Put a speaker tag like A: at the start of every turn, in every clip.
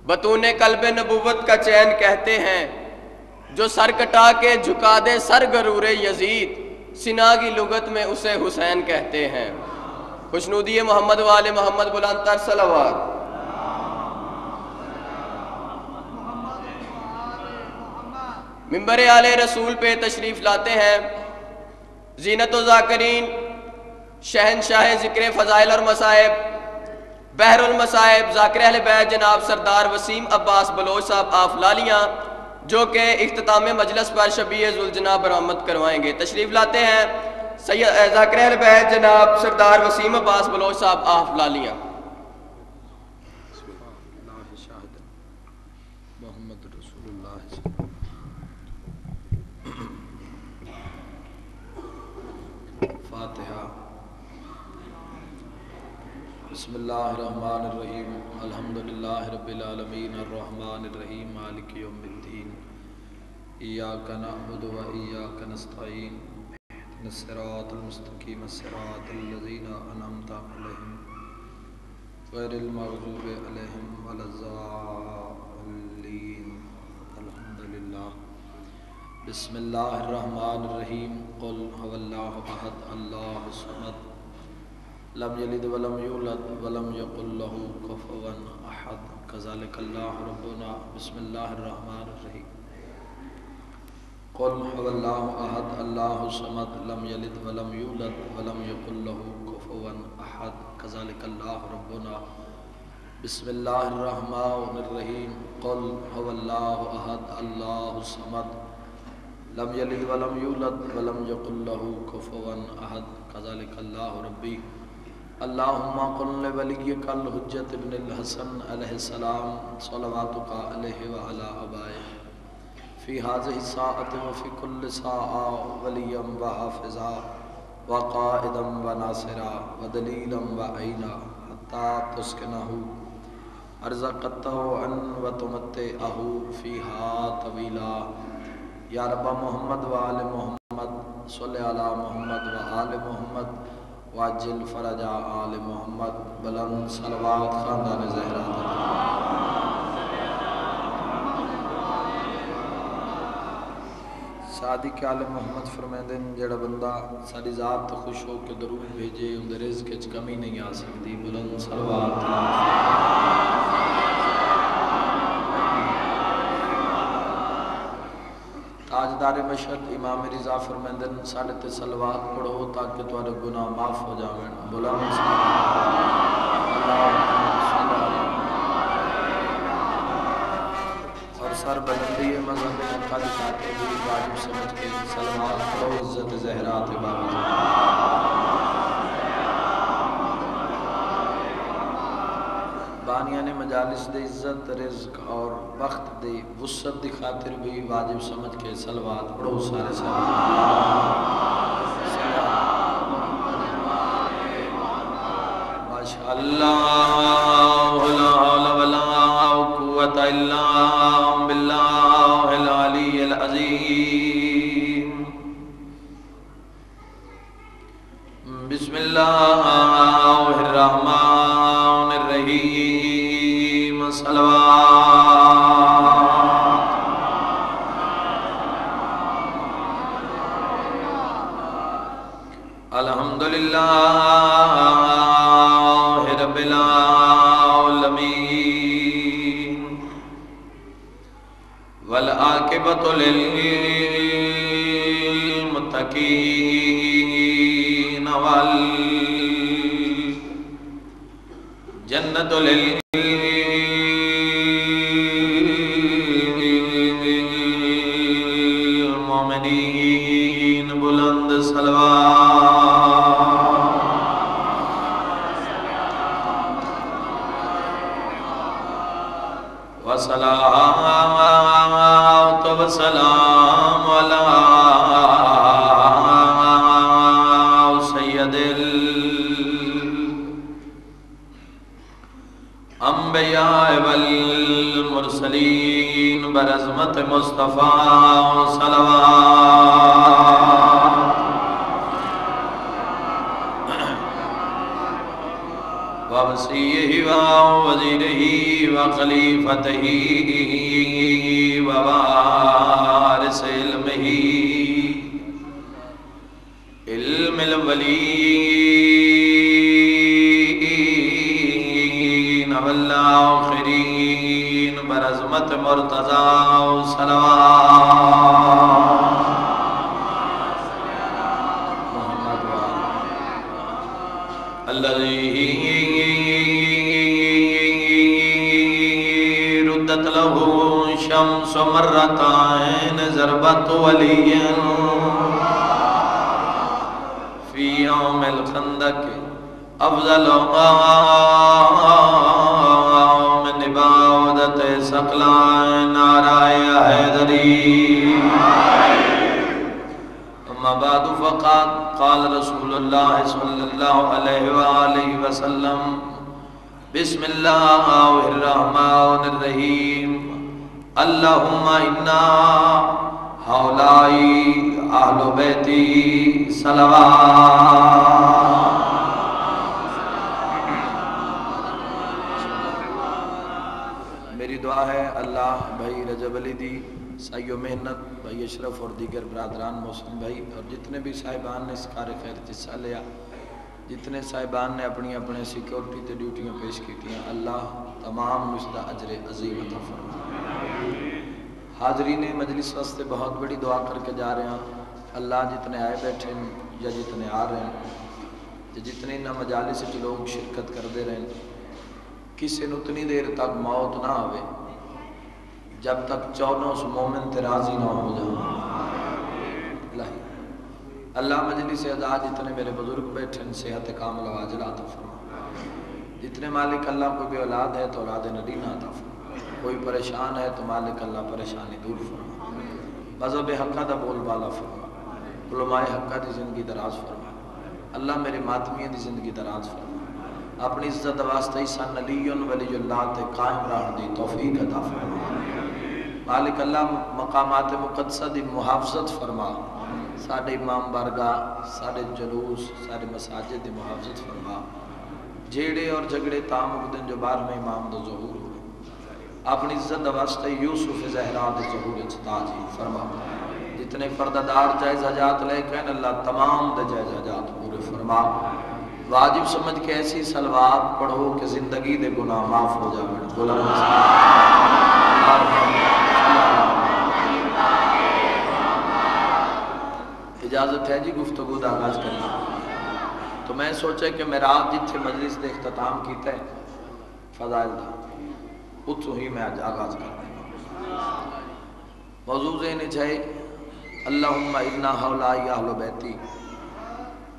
A: بطون قلب نبوت کا چین کہتے ہیں، جو سر کٹا کے جھکا دے سر غرور یزید، سنا کی لغت میں اسے حسین کہتے ہیں۔ خوشنودی محمد وآل محمد بلند تر صلوات۔ ممبر آل رسول پہ تشریف لاتے ہیں زینت و ذاکرین، شہنشاہ ذکر فضائل اور مصائب، بحر المصائب، ذاکر اہل بیت جناب سردار وسیم عباس بلوچ صاحب آف لالیاں، جو کہ اختتام مجلس پر شبیہ ذوالجناح برآمد کروائیں گے۔ تشریف لاتے ہیں ذاکر اہل بیت جناب سردار وسیم عباس بلوچ صاحب آف لالیاں۔
B: بسم اللہ الرحمن الرحیم، الحمدللہ رب العالمین الرحمن الرحیم مالک یوم الدین، ایاک نعبد و ایاک نستعین، اہدنا الصراط المستقیم صراط الذین انعمت علیہم غیر المغضوب علیہم ولا الضالین، الحمدللہ۔ بسم اللہ الرحمن الرحیم، قل هو اللہ احد اللہ الصمد لم یلد ولم یولد ولم یکن له کفوا احد کذالک اللہ ربنا۔ بسم اللہ الرحمن الرحیم، قل هو اللہ احد اللہ الصمد لم یلد ولم یولد ولم یکن له کفوا احد کذالک اللہ ربنا۔ بسم اللہ الرحمن الرحیم، قل هو اللہ احد اللہ الصمد لم یلد ولم یولد ولم یکن له کفوا احد کذالک اللہ ربی۔ اللہم قل لولیک الحجۃ ابن الحسن علیہ السلام صلواتک علیہ وعلی آبائہ فی ہذہ الساعۃ وفی کل ساعہ ولیا وحافظا وقائدا وناصرا ودلیلا وعینا حتی تسکنہ ارزقتہ ان وتمتعہ فیہا طویلا۔ یا رب محمد وآل محمد صلی علی محمد وآل محمد واجل فرج آل محمد، بلند صلوات خاندان زہرا۔ صادق آل محمد فرمیندے جڑا بندہ ساری ذات تو خوش ہو کے درود بھیجے اندر رزق وچ کمی نہیں آ سکتی، بلند صلوات۔ تاجدار مشہد امام رضا فرمیندن ساڑھے تے صلوات پڑھو تاکہ تمہارے گناہ معاف ہو جاویں، بلند اور سر بلندی مذہب حقہ دکھاتے ہوئے واجب سمجھ کے صلوات پڑھو عزت زہرات بابا۔ بانیان مجالس دے عزت رزق اور وقت دے وسعت دی خاطر بھی واجب سمجھ کے صلوات پڑھو سارے ماشاء اللہ لا حول ولا قوت الا باللہ العلی العظیم۔ بسم اللہ الرحمن الرحیم، صلوات۔ الحمدللہ رب العالمین والعاقبۃ للمتقین والجنۃ للمؤمنین، بلند صلوات۔ وصلاۃ وسلام علی سید الانبیاء والمرسلین برحمت مصطفیٰ، صلوات۔ وبصیہ ووزيره وخليفته ووارث علمه علم الولين والآخرين برحمة مرتضى صلوات الذي ردت له شمس مرتين ضربت وليا في يوم الخندق أفضل من عبادة ثقلين نعرہ حیدری أما بعد فقد قال رسول الله صلى الله عليه وآله وسلم بسم الله الرحمن الرحيم اللهم إنا هؤلاء أهل بيتي صلوات میری دعا ہے اللہ بھائی رجب علی دی سائیو محنت بھائی اشرف اور دیگر برادران محسن بھائی اور جتنے بھی صاحبان نے اس کار خیر حصہ لیا جتنے صاحبان نے اپنی اپنے سیکیورٹی تے ڈیوٹیاں پیش کی تھیں اللہ تمام مجدہ اجر عظیم عطا فرمائے حاضرین مجلس واسطے بہت بڑی دعا کر کے جا رہے ہیں اللہ جتنے آئے بیٹھے ہیں یا جتنے آ رہے ہیں جتنے نہ مجالس سے لوگ شرکت کر دے رہے ہیں کسی نے اتنی دیر تک موت نہ آوے جب تک چونوں اس مومن تے راضی نہ ہو جائے اللہ مجلس عزا جتنے میرے بزرگ بیٹھے ہیں صحت کامل و عاجل عطا فرما جتنے مالک اللہ کو بھی اولاد ہے تو اولاد نڈینہ عطا فرما کوئی پریشان ہے تو مالک اللہ پریشانی دور فرما مذہب حقہ دا بول بالا فرما علماء حقہ دی زندگی دراز فرما اللہ میرے ماتمیہ دی زندگی دراز فرما اپنی عزت واسطہ عیسیٰ نلی ولی اللہ تے قائم رہن دی توفیق عطا فرما مالک اللہ مقامات مقدسہ دی محافظت فرما ساڑھے امام بارگاہ ساڑھے جلوس ساڑھے مساجد دی محافظت فرما جھیڑے اور جھگڑے تامقدن جو بار میں امام دو ظہور ہوئے اپنی عزت واسطہ یوسف زہرا دے ظہور تاجی فرما جتنے پردہ جائز حجات لے کہن اللہ تمام دے جائز حجات پورے فرما واجب سمجھ کے ایسی سلوات پڑھو کہ زندگی دے گناہ معاف ہو جائے اجازت ہے جی گفتگو دا آغاز کریں تو میں سوچا کہ میں رات جتھے مجلس دے اختتام کیتا ہے فضائل دا اتو ہی میں آج آغاز کر دیں موضوع ذہن چاہے اللہم انا حولائی اہل بیتی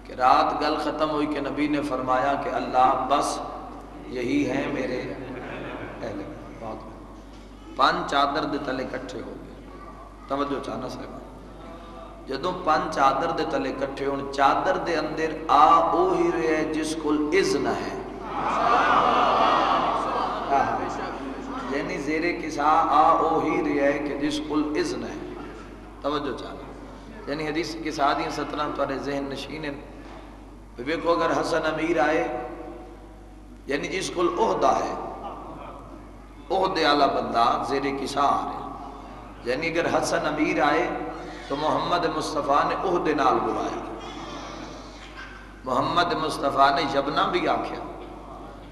B: کہ رات گل ختم ہوئی کہ نبی نے فرمایا کہ اللہ بس یہی ہیں میرے اہل بات پانچ چادر دے تلے کٹھے ہو گئے توجہ چاہنا صاحب جدوں پانچ چادر دے تلے کٹھے ہون چادر دے اندر آ اوہی رہے جس کل اذن ہے یعنی زیر کسا آ اوہی رہے کہ جس کل اذن ہے توجہ چاہنا یعنی حدیث کی ساتھ سترہ تورے ذہن نشین بیکو اگر حسن امیر آئے یعنی جس کل عہدہ ہے عہدے اعلیٰ بندہ زیر کسا آ رہے یعنی اگر حسن امیر آئے تو محمد مصطفیٰ نے عہدے نال بلایا محمد مصطفیٰ نے جبنا بھی آکھیا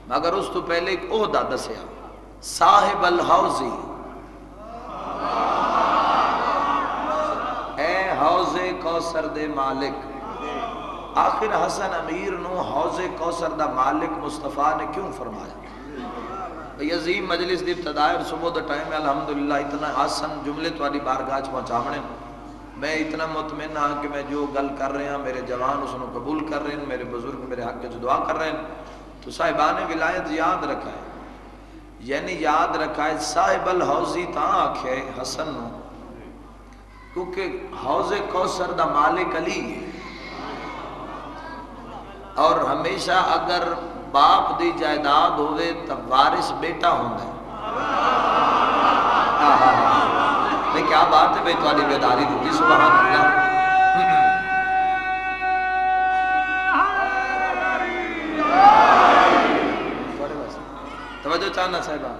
B: مگر اس تو پہلے ایک عہدہ دسیا صاحب الحوزی اے حوض کوثر دے مالک آخر حسن امیر نو حوض کوثر دا مالک مصطفیٰ نے کیوں فرمایا یہ عظیم مجلس دی ابتدائی اور صبح دا ٹائم ہے الحمدللہ اتنا آسن جملے تواری بارگاہ پہنچامنے میں اتنا مطمئن ہاں کہ میں جو گل کر رہے ہیں میرے جوان اس نے قبول کر رہے ہیں میرے بزرگ میرے حق کے جو دعا کر رہے ہیں تو صاحبان ولایت یاد رکھا ہے یعنی یاد رکھا ہے صاحب الحوزی تاں آکھے حسن نو کیونکہ حوض کوثر دا مالک علی ہے اور ہمیشہ اگر باپ دی جائیداد ہوئے تب وارث بیٹا ہوندہ ہے کیا بات ہے بھئی توالی بیداری دی سبحان اللہ چاہنا صاحبہ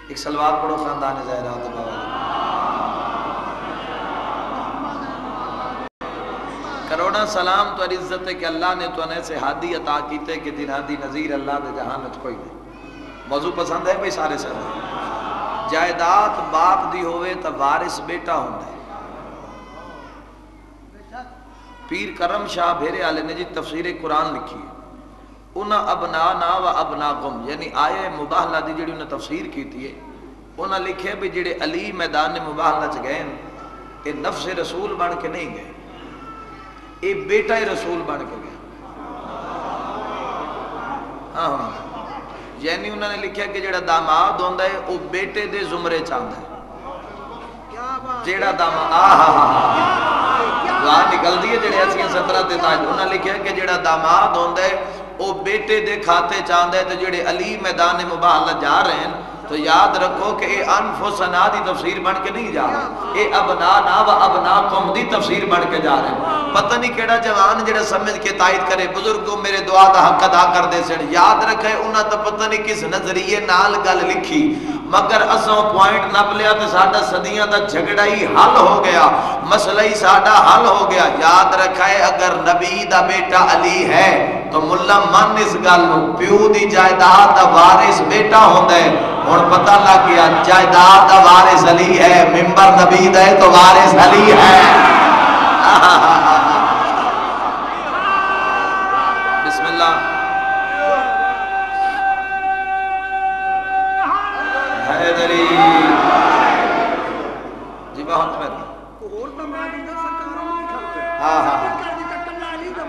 B: ایک سلوات پڑھو خاندان زہرا دے بابا کروڑا سلام تو عزت ہے کہ اللہ نے تو انہیں سے ہادی عطا کیتے کہ دن ہادی نظیر اللہ دے جہانت کوئی نہیں موضوع پسند ہے بھئی سارے سے جائیداد باپ دی ہوئے تا وارث بیٹا ہوندہ ہے پیر کرم شاہ بھیرے آلے نے جی تفسیر قرآن لکھی ہے انہاں ابنانا و ابناکم یعنی آیہ مباہلہ دی جڑی انہیں تفسیر کی تھی انہاں لکھے بھی جڑے علی میدان مباہلہ چ گئے کہ نفس رسول بن کے نہیں گئے اے بیٹا رسول بن کے گئے ہاں یعنی انہوں نے لکھیا کہ جڑا داماد ہوندہ ہے وہ بیٹے دے زمرے چاندہ ہے جڑا داماد دعا نکل دیئے جڑے ایسیاں 17 تاج انہوں نے لکھیا کہ جڑا داماد ہوندہ ہے وہ بیٹے دے کھاتے چاندہ ہے تو جڑے علی میدان مباہلہ جا رہے ہیں تو یاد رکھو کہ اے انفسنا دی تفسیر بن کے نہیں جا رہے اے ابنانا و ابناکم دی تفسیر بن کے جا رہے ہیں پتہ نہیں کیڑا جوان جڑا سمجھ کے تائید کرے بزرگوں میرے دعا دا حق ادا کر دے سن یاد رکھے انہاں تو پتہ نہیں کس نظریے نال گل لکھی مگر اسوں پوائنٹ نپ لیا تو ساڈا صدیاں دا جھگڑا ہی حل ہو گیا مسئلہ ہی ساڈا حل ہو گیا یاد رکھے اگر نبی دا بیٹا علی ہے تو ملا من اس گل نو پیو دی جائیداد دا وارث بیٹا ہوندا ہے ہن پتہ لگ گیا جائیداد دا وارث علی ہے منبر نبی دا ہے تو وارث علی ہے بسم اللہ حیدری جی بہت مہربانی ہاں ہاں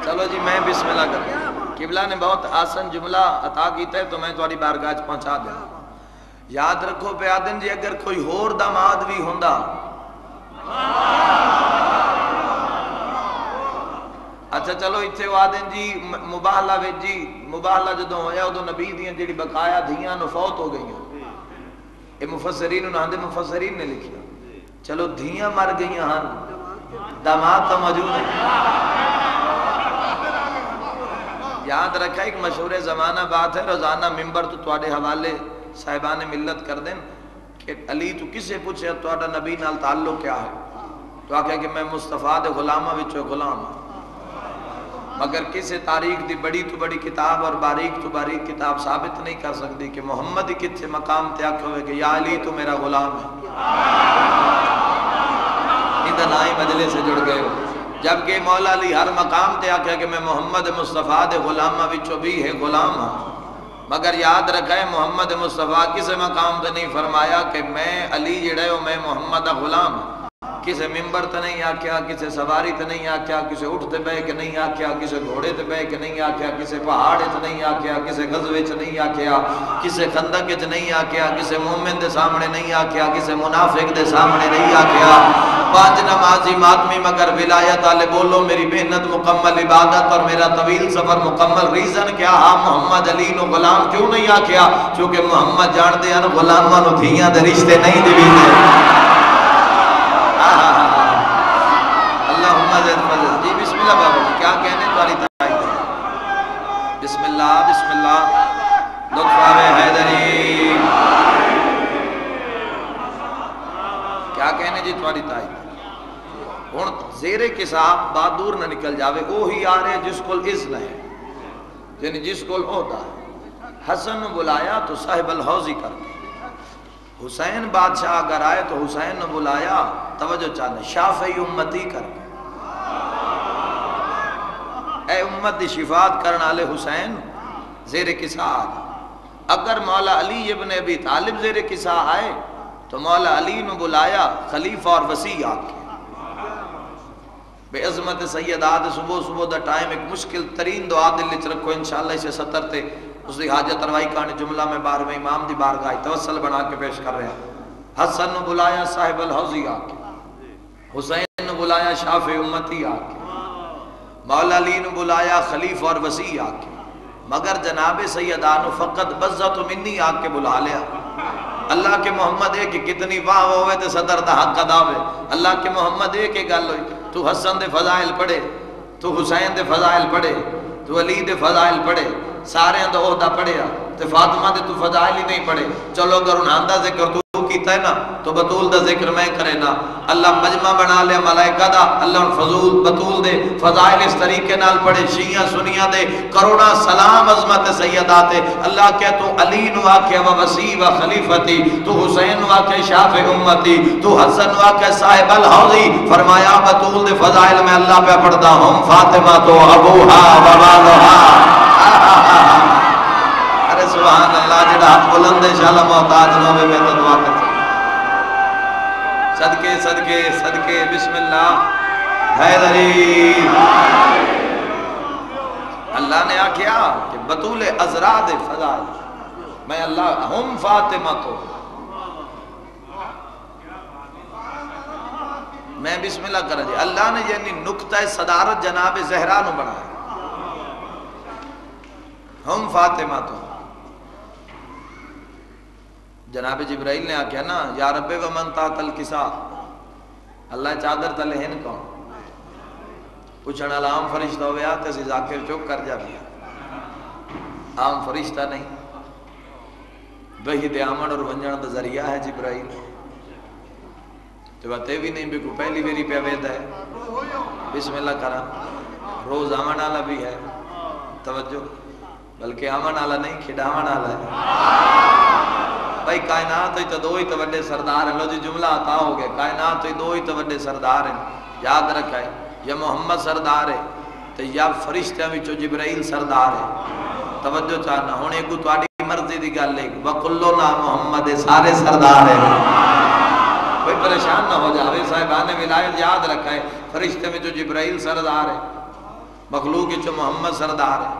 B: چلو جی میں بسم اللہ کرتا ہوں قبلہ نے بہت آسن جملہ عطا کیتا ہے تو میں تمہاری بارگاہ پہنچا دیں یاد رکھو پہ آدن جی اگر کوئی ہور داماد بھی ہوندہ اچھا چلو اتھے وہ آدن جی مباہلہ ویج جی مباہلہ جدوں ہویا ادھو نبی دیاں جڑی بقایا دھیاں نفوت ہو گئیں اے مفسرین انہاں دے مفسرین نے لکھیا چلو دھیاں مر گئیں ہاں داماد تو موجود ہے یاد رکھا ایک مشہور زمانہ بات ہے روزانہ ممبر تو تواڈے حوالے صاحبان ملت کر دیں کہ علی تو کسے پوچھے تواڈا نبی نال تعلق کیا ہے تو آکھا کہ میں مصطفیٰ دے غلامہ وچوں غلام ہوں مگر کسے تاریخ دی بڑی تو بڑی کتاب اور باریک تو باریک کتاب ثابت نہیں کر سکتی کہ محمد ہی کتھے مقام تے آکھے ہوئے کہ یا علی تو میرا غلام ہے ادھر آئی مجلے سے جڑ گئے ہو جبکہ مولا علی ہر مقام تے آکھے کہ میں محمد مصطفیٰ دے غلامہ وچوں بھی ہے غلام ہوں مگر یاد رکھے محمد مصطفیٰ کسے مقام تے نہیں فرمایا کہ میں علی جڑے ہو میں محمد غلام ہوں کسے ممبر تے نہیں آکھیا کسے سواری تے نہیں آکھیا کسے اٹھ تے بے کے نہیں آکھیا کسے گھوڑے تے بے کے نہیں آکھیا کسے پہاڑے تے نہیں آکھیا کسے غزوے تے نہیں آکھیا کسے خندق تے نہیں آکھیا کسے مومن دے سامنے نہیں آکھیا کسے منافق دے سامنے نہیں آکھیا پانچ نمازی ماتمی مگر ولایت آلے بولو میری محنت مکمل عبادت اور میرا طویل سفر مکمل ریزن کیا ہاں محمد علی نو غلام کیوں نہیں آکھیا چونکہ محمد جان دے ان غلامہ نو دھیاں دے رشتے نہیں دیوی دے اللہم زد فضل جی بسم اللہ بابا جی کیا کہنے توالی تائید ہے بسم اللہ لطف آوے حیدری کیا کہنے جی توالی تائید ہے ہون زیر کساب بات دور نہ نکل جاوے اوہی آ رہے جس کل اذن ہے یعنی جس کل ہوتا ہے حسن بلایا تو صاحب الحوضی کر کے حسین بادشاہ اگر آئے تو حسین نے بلایا توجہ چاہنے شافعی امتی کر کے اے امت دی شفاعت کرنا لے حسین زیر کسا آگا اگر مولا علی ابن ابی طالب زیر کسا آئے تو مولا علی نے بلایا خلیفہ اور وسیع آکے بے عظمت سیدات صبح دا ٹائم ایک مشکل ترین دعا دل لچ رکھو انشاءاللہ اسے 70 تے اس دی حاجت روائی کہانی جملہ میں 12ویں امام دی بارگاہ توسل بنا کے پیش کر رہے ہیں حسن نے بلایا صاحب الحوضی آکے حسین نے بلایا شافع امتی آکے مولا علی نے بلایا خلیفہ اور وسیع آکے مگر جناب سیدانو فقط بزت منی آکے بلا لیا اللہ کے محمد ہے کہ کتنی واہ ہوئے تے صدر دا حق ادا ہوئے اللہ کے محمد ہے کہ گل ہوئی تو حسن دے فضائل پڑھے تو حسین دے فضائل پڑھے تو علی دے فضائل پڑھے سارے تو عہدہ پڑھیا تے فاطمہ دے تو فضائل ہی نہیں پڑھے. چلو اگر انہاں دا ذکر تو کیتا ہے نا تو بطول دا ذکر میں کرے نا. اللہ مجمع بنا لیا ملائکہ دا, اللہ فضول بطول دے فضائل اس طریقے نال پڑھے. شیعہ سنیاں دے کروڑا سلام عظمت سیدات. اللہ کہ تو علی نو آکھے و وسیع و خلیفتی, تو حسین نو آکھے شافع امتی, تو حسن نو آکھے صاحب الحوضی. فرمایا بطول دے فضائل میں اللہ پہ پڑھتا ہوں فاطمہ تو ابوہا و والہا. ارے سبحان اللہ, جڑا ہاتھ بلند انشاءاللہ محتاج نہ ہوئے میں تو دعا کرتا ہوں. صدقے صدقے صدقے بسم اللہ حیدری. اللہ نے آکھیا کہ بطول ازراد فضائل میں اللہ ہم فاطمہ تو میں بسم اللہ کر جی. اللہ نے یعنی نقطہ صدارت جناب زہرا نو بنایا. ہم فاطمہ تو جناب جبرائیل نے آکھیا نا یا رب و من تحت الکسا, اللہ چادر تلے ہن کون پوچھنا عام فرشتہ ہویا تے سی ذاکر چوک کر جا بیا. عام فرشتہ نہیں, وحی دے آمن اور ونجن دا ذریعہ ہے جبرائیل. تو باتیں بھی نہیں بھی کو پہلی میری پہ وید ہے بسم اللہ کرا. روز آمن آلہ بھی ہے, توجہ, بلکہ آمن آلہ نہیں کھڑاون آلہ ہے. بھائی کائنات ہوئی تو دو ہی تو بڑے سردار ہیں. لو جی جملہ عطا ہو گئے, کائنات ہوئی دو ہی تو بڑے سردار ہیں. یاد رکھا ہے یا محمد سردار ہے تو یا فرشتہ میں جبرائیل سردار ہے. توجہ چاہنا ہونے کو تواڈی مرضی دی گل ہے. وَقُلُّنَا محمد سارے سردار ہیں. کوئی پریشان نہ ہو جاوے. صاحبان ولایت یاد رکھا ہے فرشتے میں جو جبرائیل سردار ہے, مخلوق جو محمد سردار ہے.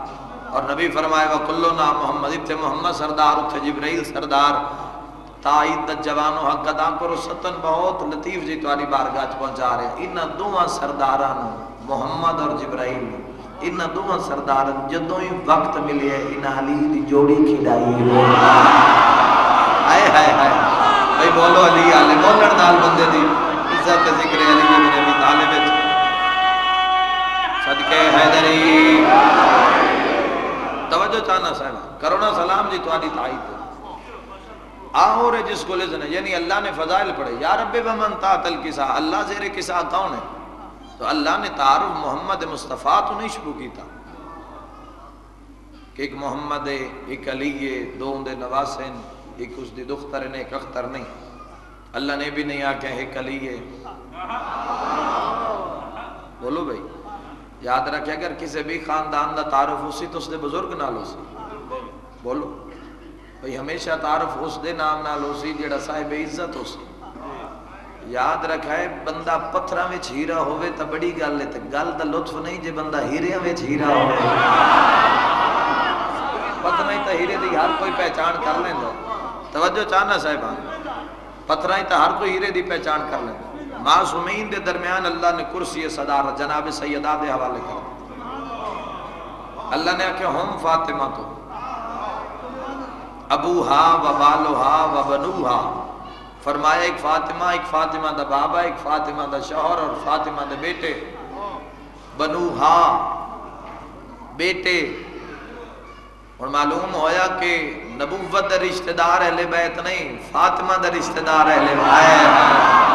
B: اور نبی فرمائے وَقُلُّنَا محمد, اتھے محمد سردار اتھے جبرائیل سردار. تائید جوانو حق ادا کرو. ستن بہت لطیف جی تواڈی بارگاہ پہنچا رہے ہیں. انہاں دوواں سردارانو محمد اور جبرائیل, انہاں دوواں سرداران جدوں ہی وقت ملے ہے انہاں علی دی جوڑی کھڑائی. ہائے ہائے ہائے بھائی بولو علی آلے بولن نال بندے دی عزت ذکر علی ابن ابی طالب وچ. صدقے حیدری. توجہ چاہنا صاحب کرونا سلام جی تواڈی تائید آہو رے جس کو لزن ہے. یعنی اللہ نے فضائل پڑھے. یا رب ومن تحت الکسا, اللہ زیر کسا کون ہے؟ تو اللہ نے تعارف محمد مصطفیٰ تو نہیں شروع کی تھا کہ ایک محمد ہے, ایک علی ہے, دو اندے نواسن, ایک اس دی دختر نے, ایک اختر نہیں. اللہ نے بھی نہیں آکھا ایک علی ہے. بولو بھائی یاد رکھے اگر کسی بھی خاندان دا تعارف اسی تو اس دے بزرگ نال ہو سی. بولو بھئی ہمیشہ تعارف اس دے نام نال ہو سی جیڑا صاحب عزت ہو سی. یاد رکھا ہے بندہ پتھراں وچ ہیرا ہوئے تا بڑی گل ہے, تے گل دا لطف نہیں جے بندہ ہیریاں وچ ہیرا ہوئے. پتھراں ہی تا ہیرے دی ہر کوئی پہچان کر لیندا. توجہ چاہنا صاحبان, پتھراں ہی تا ہر کوئی ہیرے دی پہچان کر لیندا. معصومین دے درمیان اللہ نے کرسی صدارت جناب سیدہ دے حوالے کر. اللہ نے آکھے ہم فاطمہ تو ابوہا و بالوہا و بنوہا. فرمایا ایک فاطمہ دا بابا, ایک فاطمہ دا شوہر اور فاطمہ دے بیٹے. بنوہا بیٹے. اور معلوم ہویا کہ نبوت دا رشتہ دار اہل بیت نہیں, فاطمہ دا رشتہ دار اہل بیت.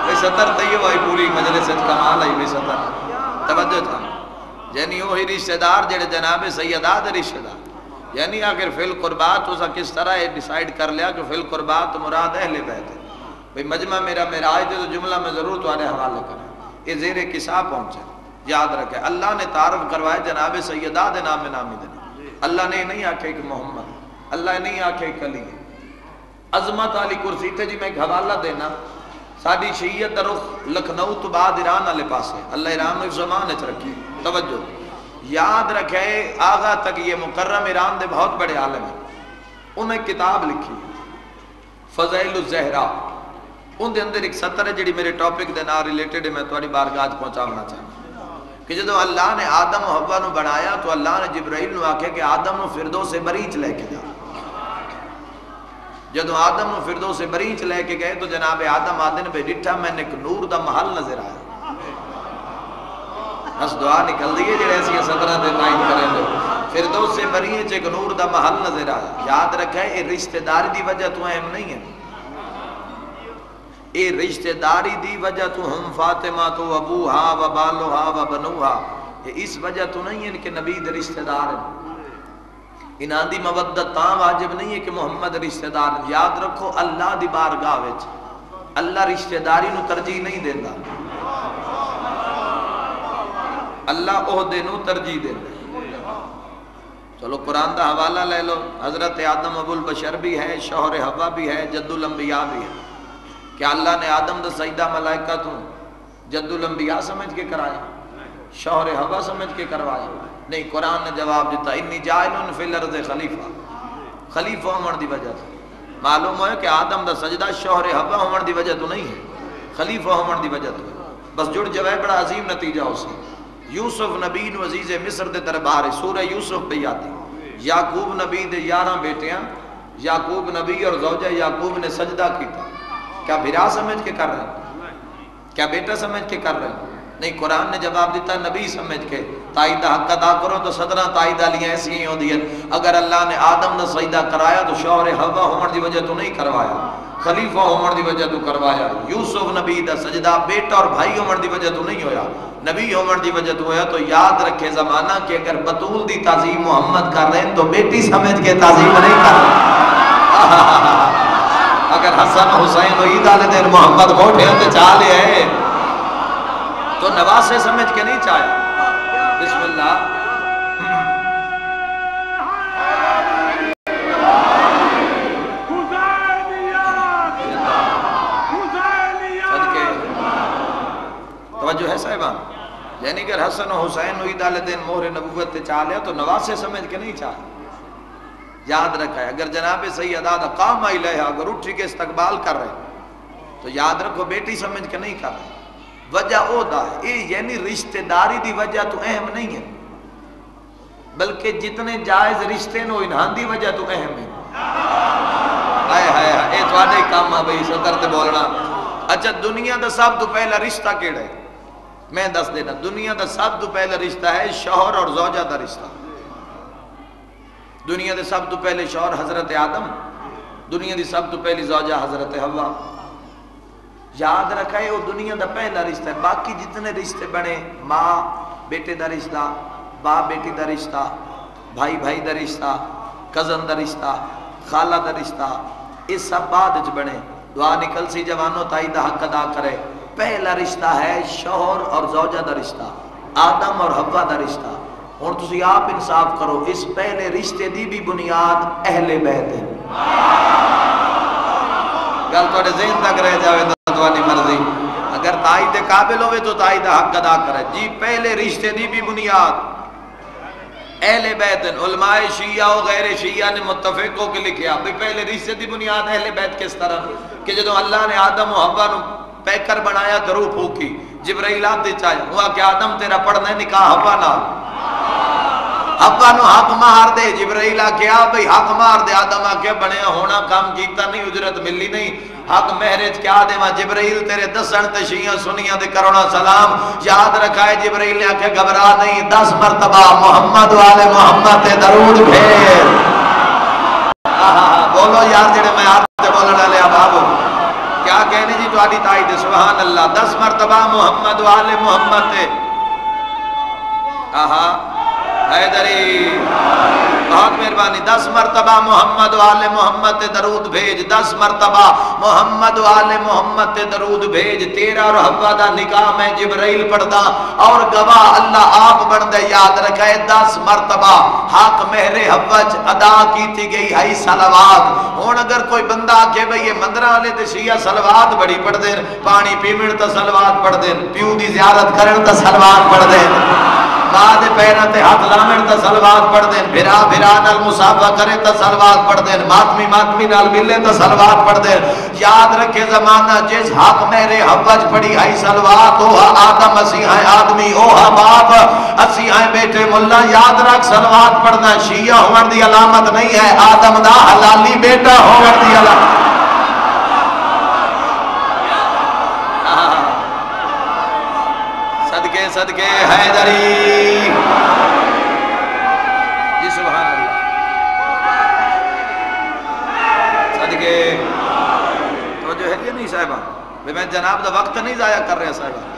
B: بے سطر تیئے وائی پوری مجلس کمال آئی بے سطر. توجہ تھا یعنی وہی رشتہ دار جڑے جناب سیدہ دے رشتہ دار. یعنی آخر فی القربات اسا کس طرح ڈیسائیڈ کر لیا کہ فی القربات مراد اہل بیت ہے. بھئی مجمع میرا معراج دے تو جملہ میں ضرور تمہارے حوالے کریں. یہ زیر کسا پہنچے. یاد رکھے اللہ نے تعارف کروائے جناب سیدہ دے نام نامی دینا. اللہ نے نہیں آکھے کہ محمد, اللہ نے نہیں آکھے کہ علی. عظمت علی کرسی تھے جی میں ایک حوالہ دینا. ساڑی شیعت دا رخ لکھنؤ تو بعد ایران والے پاس ہے. اللہ ایران میں زمان اچھ رکھی. توجہ یاد رکھے آغا تک یہ مکرم ایران دے بہت بڑے عالم ہیں. انہوں نے کتاب لکھی فضائل الزہرا. ان دے اندر ایک سطر ہے جڑی میرے ٹاپک دے نال ریلیٹڈ ہے, میں تمہاری بارگاہ پہنچانا چاہتا کہ جدو اللہ نے آدم و حوا نو بنایا تو اللہ نے جبرائیل نو آکھے کہ آدم نو فردوس بریچ لے کے جا. جدو آدم نو فردوس بریچ لے کے گئے تو جناب آدم آدن پہ ڈٹھا میں نے ایک نور دا محل نظر آیا. بس دعا نکل دیئے جڑے ایسی صدرہ دے تائید کریں دو. فردوس سے بری چ نور دا محل نظر آیا. یاد رکھے یہ رشتہ داری دی وجہ تو اہم نہیں ہے. یہ رشتہ داری دی وجہ تو ہم فاطمہ تو ابوہا و بالوہا و بنوہا، یہ اس وجہ تو نہیں ہے کہ نبی دے رشتہ دار ہیں. انہاں دی مودت تاں واجب نہیں ہے کہ محمد رشتہ دار ہیں. یاد رکھو اللہ دی بارگاہ وچ اللہ رشتہ داری نو ترجیح نہیں دیندا، اللہ عہدے نو ترجیح دیندا. چلو قرآن دا حوالہ لے لو. حضرت آدم ابو البشر بھی ہے، شوہر حوا بھی ہے، جد الانبیاء بھی ہے. کیا اللہ نے آدم دا سجدہ ملائکہ تو جد الانبیاء سمجھ کے کرایا، شوہر حوا سمجھ کے کروایا؟ نہیں. قرآن نے جواب دیتا انی جاعل فی الارض خلیفہ. خلیفہ ہون دی وجہ سے معلوم ہے کہ آدم دا سجدہ شوہر حوا ہون دی وجہ تو نہیں ہے، خلیفہ ہون دی وجہ تو ہے. بس جڑ جوائے بڑا عظیم نتیجہ ہو سی. یوسف نبی نو عزیز مصر دے دربار سورہ یوسف پہ آتی. یعقوب نبی دے 11 بیٹیاں، یعقوب نبی اور زوجہ یعقوب نے سجدہ کیتا. کیا بھرا سمجھ کے کر رہے ہیں؟ کیا بیٹا سمجھ کے کر رہے ہیں؟ نہیں. قرآن نے جواب دیتا نبی سمجھ کے. تائید حق ادا کرو تو صدرہ تائید علیہ ایسی ہی ہوتی ہے. اگر اللہ نے آدم نے سجدہ کرایا تو شوہر حوا ہون دی وجہ تو نہیں کروایا، خلیفہ ہون دی وجہ تو کروایا. یوسف نبی دا سجدہ بیٹا اور بھائی ہون دی وجہ تو نہیں ہویا، نبی ہون دی وجہ تو ہویا. تو یاد رکھے زمانہ کہ اگر بطول دی تعظیم محمد کر رہے ہیں تو بیٹی سمجھ کے تعظیم نہیں کر رہے. اگر حسن حسین و عید والے دن محمد موٹے ہوتے چاہ لے ہے تو نواسے سمجھ کے نہیں چاہے. بسم اللہ. توجہ ہے صاحبان؟ یعنی کہ حسن و حسین و عید والے دن مہر نبوت تے چاہ لیا تو نواسے سمجھ کے نہیں چاہے. یاد رکھا ہے اگر جناب سیدہ دا قام علیہ اگر اٹھ کے استقبال کر رہے تو یاد رکھو بیٹی سمجھ کے نہیں کر رہے. وجہ او دا ہے یعنی رشتہ داری دی وجہ تو اہم نہیں ہے، بلکہ جتنے جائز رشتے نو انہاں دی وجہ تو اہم ہے. ہائے ہائے اے تواڈے کام ہے بھئی صدر تے بولنا. اچھا دنیا دا سب تو پہلا رشتہ کیڑا ہے؟ میں دس دینا. دنیا دا سب تو پہلا رشتہ ہے شوہر اور زوجہ دا رشتہ. دنیا دے سب تو پہلے شوہر حضرت آدم، دنیا دی سب تو پہلی زوجہ حضرت حوا. یاد رکھائے وہ دنیا دا پہلا رشتہ ہے. باقی جتنے رشتے بنے، ماں بیٹے دا رشتہ، باپ بیٹی دا رشتہ، بھائی بھائی دا رشتہ، کزن دا رشتہ، خالہ دا رشتہ، یہ سب بعد وچ بنے. دعا نکل سی جوانوں تائی دا حق ادا کرے. پہلا رشتہ ہے شوہر اور زوجہ دا رشتہ، آدم اور حوا دا رشتہ. اور تسی آپ انصاف کرو اس پہلے رشتے دی بھی بنیاد اہل بیت ہے. گل توڑے ذہن تک رہ جاوے تو توانی مرضی. اگر تائی دے قابل ہوئے تو تائی دا حق ادا کرے. جی پہلے رشتے دی بھی بنیاد اہل بیت ہے. علماء شیعہ و غیر شیعہ نے متفق ہو کے لکھیا بھی پہلے رشتے دی بنیاد اہل بیت کس طرح کہ جدو اللہ نے آدم و حوا نو پیکر بنایا تو روح پھوکی. جبرائیل آتے چاہے ہوا کہ آدم تیرا پڑھنا ہے نکاح حوا نال. حوا نو حق مار دے. جبرائیل آکھیا بھئی حق مار دے. آدم آکھیا بنیا ہونا کام کیتا نہیں، اجرت ملی نہیں، حق مہرج کیا دے ماں. جبرائیل تیرے دسن تے شیعہ سنیاں دے کرونا سلام. یاد رکھائے جبرائیل نے آکھیا گھبرا نہیں، 10 مرتبہ محمد والے محمد تے درود پھیر. بولو یار جڑے میں آپ تے بولنا لیا بابو کیا کہنے جی تو آدھی تائی دے سبحان اللہ. 10 مرتبہ محمد والے محمد تے حیدری بہت مہربانی. 10 مرتبہ محمد والے محمد تے درود بھیج. 10 مرتبہ محمد والے محمد تے درود بھیج. تیرا اور حوا دا نکاح میں جبرائیل پڑھدا اور گواہ اللہ آپ بن دے. یاد رکھے 10 مرتبہ حق مہر حوا ادا کیتی گئی ہے صلوات. ہن اگر کوئی بندہ کہ بھئی یہ مندراں والے تے شیعہ صلوات بڑی پڑھ دے، پانی پیوݨ تے صلوات پڑھ دے، پیو دی زیارت کرن تے صلوات پڑھ دے، ماں دے پیراں تے ہاتھ لاوݨ تے صلوات پڑھ دین، بھرا بھرا نال مصافحہ کرے تے صلوات پڑھ دین، ماتمی ماتمی نال ملے تے صلوات پڑھ دین. یاد رکھے زمانہ جس حق میرے حوج پڑھی آئی صلوات او آدم اسی ہیں آدمی، او باپ اسی ہیں بیٹے ملا. یاد رکھ صلوات پڑھنا شیعہ ہون دی علامت نہیں ہے، آدم دا حلالی بیٹا ہون دی علامت. صدقے حیدری صاحبہ میں جناب دا وقت نہیں ضائع کر رہا صاحبہ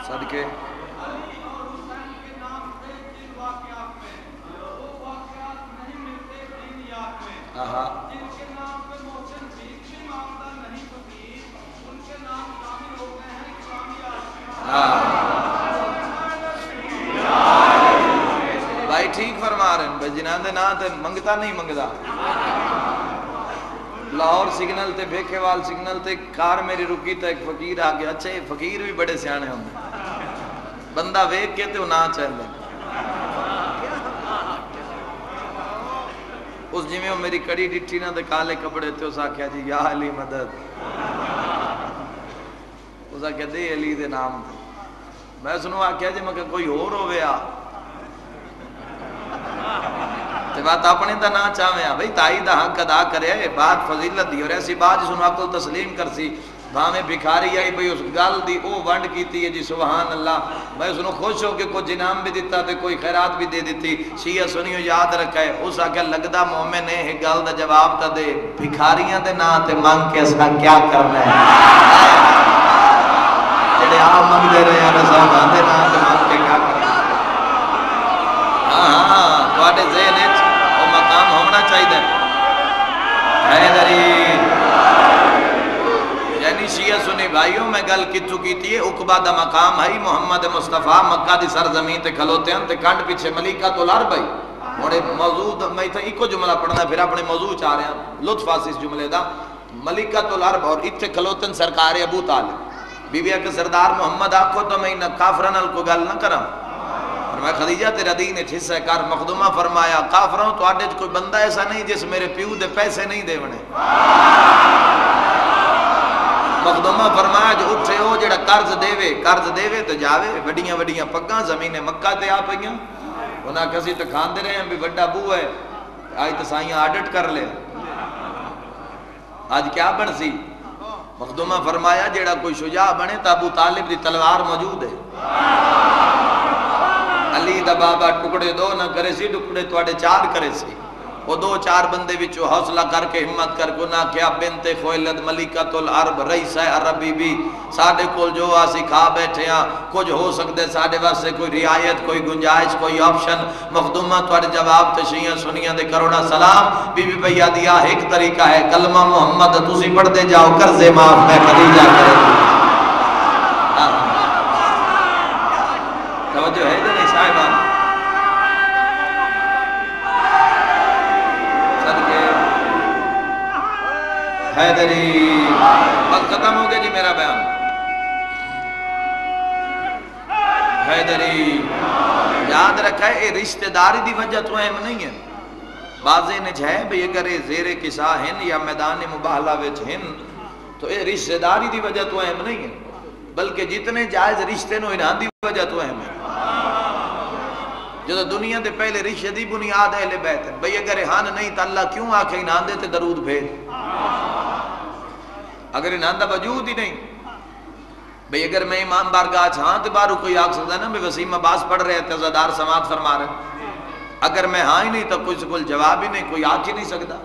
B: صدقے بھائی ٹھیک فرما رہے ہیں بھائی جنہاں دے نا تے منگتا نہیں منگتا لاہور سگنل تے بھیکے وال سگنل تے کار میری رکی تے ایک فقیر آگیا اچھا یہ فقیر بھی بڑے سیانے ہوں بندہ ویک کے تے وہ نہ چاہے لیں اس جی میں وہ میری کڑی ڈٹھی نہ تے کالے کپڑے تے اس آکھیا جی یا علی مدد اس آکھیا دے علی دے نام دے میں سنوں آکھیا جی میں کہ کوئی اور ہوئے آ تے بات اپنے دا نہ چاہویں بھئی تائی دا حق ادا کرے بات فضیلت دی اور ایسی بات جسنو عقل تسلیم کر سی بھامیں بکھاری آئی بھئی اس گل دی او ونڈ کیتی ہے جی سبحان اللہ میں اسنو خوش ہو کہ کوئی جنام بھی دیتا تے کوئی خیرات بھی دے دیتی شیعہ سنیو یاد رکھا ہے اس آکے لگدہ مومن ہے ایک گل دا جواب تا دے بکھاریاں دے نا تے مانگ کے اسنا کیا کرنا ہے جڑے آپ مانگ دے رہے ہیں رسول دے نا تے مانگ کے کیا کرنا ہاں توڑے ذہن ہے وہ مقام ہونا چاہیے حیدری یعنی شیعہ سنی بھائیوں میں گل کی چکی تھی اقبہ دا مقام ہے محمد مصطفیٰ مکہ دی سرزمین تے کھلوتے ہیں تے کانڈ پیچھے ملیکہ تولار بھائی موڑے موضوع میں تھا ایک کو جملہ پڑھنا پھر اپنے موضوع چاہ رہے ہیں لطف آسیس جملے دا ملیکہ تولار اور اتھے کھلوتے ہیں سرکار ابو طالب بی بی کہ سردار محمد آکھو تو میں کافران کو گل نہ کرم فرمایا خدیجہ تیرا دین حصہ کار مخدومہ فرمایا کافروں تو آڈے کوئی بندہ ایسا نہیں جس میرے پیو دے پیسے نہیں دے ونے مخدومہ فرمایا جو اٹھے ہو جڑا قرض دیوے تو جاوے وڈیاں وڈیاں پگاں زمین مکہ تے آ پئیاں انہاں کسی تو کھان دے رہے ہیں بھی وڈا بو ہے آج تو سائیاں آڈٹ کر لے آج کیا بن سی مخدومہ فرمایا جڑا کوئی شجاع بنے تا ابو طالب دی تلوار موجود ہے علی دا بابا ٹکڑے دو نہ کرے سی ٹکڑے توڑے چار کرے سی وہ دو چار بندے بچو حوصلہ کر کے ہمت کر کو نہ کیا بنت خویلد ملکۃ العرب رئیس عربی بھی ساڑھے کول جو آسی کھا بیٹھے ہیں کچھ ہو سکتے ساڑھے واسے کوئی رعایت کوئی گنجائش کوئی آپشن مخدومہ توڑے جواب تشیعہ سنیاں دے کرونا سلام بی بی بھیا دیا ایک طریقہ ہے کلمہ محمد تسی پڑھ دے جاؤ قرض معاف میں خدیجہ کرے توجہ ہے جو نہیں صاحبان حیدری بس ختم ہو گیا جی میرا بیان حیدری یاد رکھا ہے یہ رشتہ داری دی وجہ تو اہم نہیں ہے بازے نج ہے بھئی اگر یہ زیر کسا ہن یا میدان مباہلہ وچ ہن تو یہ رشتہ داری دی وجہ تو اہم نہیں ہے بلکہ جتنے جائز رشتے نو انہاں دی وجہ تو اہم ہے جو دنیا دے پہلے رشتے دی بنیاد اہل بیت ہے بھئی اگر ہن نہیں تو اللہ کیوں آکھے انہاں دے تے درود بھیج اگر انہاں دا وجود ہی نہیں بھئی اگر میں امام بارگاہ ہاں تو بارو کوئی آگ سکتا ہے نا بھئی وسیم عباس پڑھ رہے ہیں تزادار سماعت فرما رہے اگر میں ہاں ہی نہیں تو کوئی سکول جواب ہی نہیں کوئی آگ ہی نہیں سکتا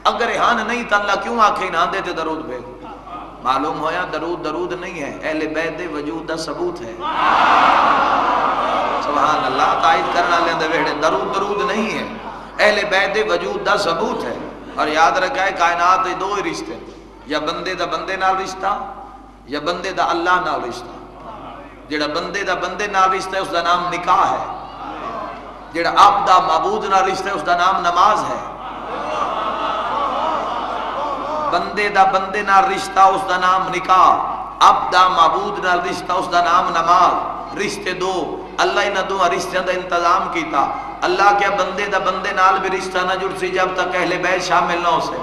B: اگر ہاں نہیں تو اللہ کیوں آکھے انہاں دے تے درود بھیج معلوم ہویا درود نہیں ہے اہل بیت دے وجود دا ثبوت ہے سبحان اللہ تائید کرنا لیں دے ویڑے درود نہیں ہے اہل بیت دے وجود دا ثبوت ہے اور یاد رکھا ہے کائنات دو ہی رشتے یا بندے دا بندے نال رشتہ یا بندے دا اللہ نال رشتہ جڑا بندے دا بندے نال رشتہ ہے اس دا نام نکاح ہے جڑا آپ دا معبود نال رشتہ ہے اس دا نام نماز ہے بندے دا بندے نال رشتہ اس دا نام نکاح آپ دا معبود نال رشتہ اس دا نام نماز رشتے دو اللہ انہ دو رشتہ دا انتظام کیتا اللہ کیا بندے دا بندے نال بھی رشتہ نہ جڑ سی جب تک اہل بیت شامل نہ ہو سے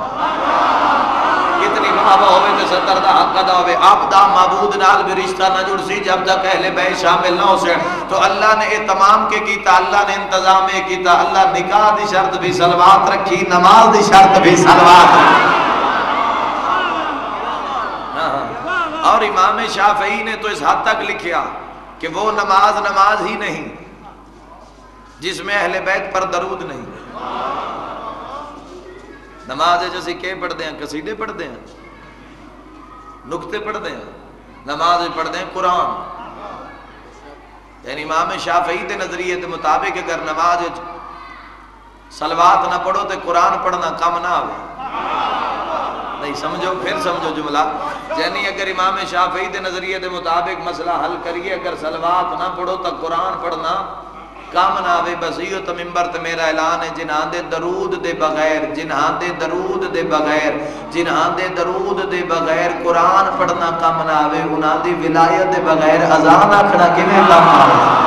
B: کتنی بابا ہوئے تے ستر دا حق ادا ہوئے آپ دا معبود نال بھی رشتہ نہ جڑ سی جب تک اہل بیت شامل نہ ہو سے تو اللہ نے تمام کے کیتا اللہ نے انتظام کیتا اللہ نکاح دی شرط بھی صلوات رکھی نماز دی شرط بھی صلوات رکھی اور امام شافعی نے تو اس حد تک لکھیا کہ وہ نماز ہی نہیں جس میں اہل بیت پر درود نہیں نماز اسی کے پڑھتے ہیں قصیدے پڑھتے ہیں نکتے پڑھتے ہیں نماز پڑھتے ہیں قرآن یعنی امام شافعی کے نظریے کے مطابق اگر نماز صلوات نہ پڑھو تو قرآن پڑھنا کم نہ آئے نہیں سمجھو پھر سمجھو جملہ یعنی اگر امام شافعی کے نظریے کے مطابق مسئلہ حل کریے اگر صلوات نہ پڑھو تو قرآن پڑھنا کام نہ آوے بسیو تو ممبر تے میرا اعلان ہے جنہاں دے درود دے بغیر جنہاں دے درود دے بغیر جنہاں دے درود دے بغیر قرآن پڑھنا کام نہ آوے انہاں دی ولایت دے بغیر اذان آکھنا کیویں کام آوے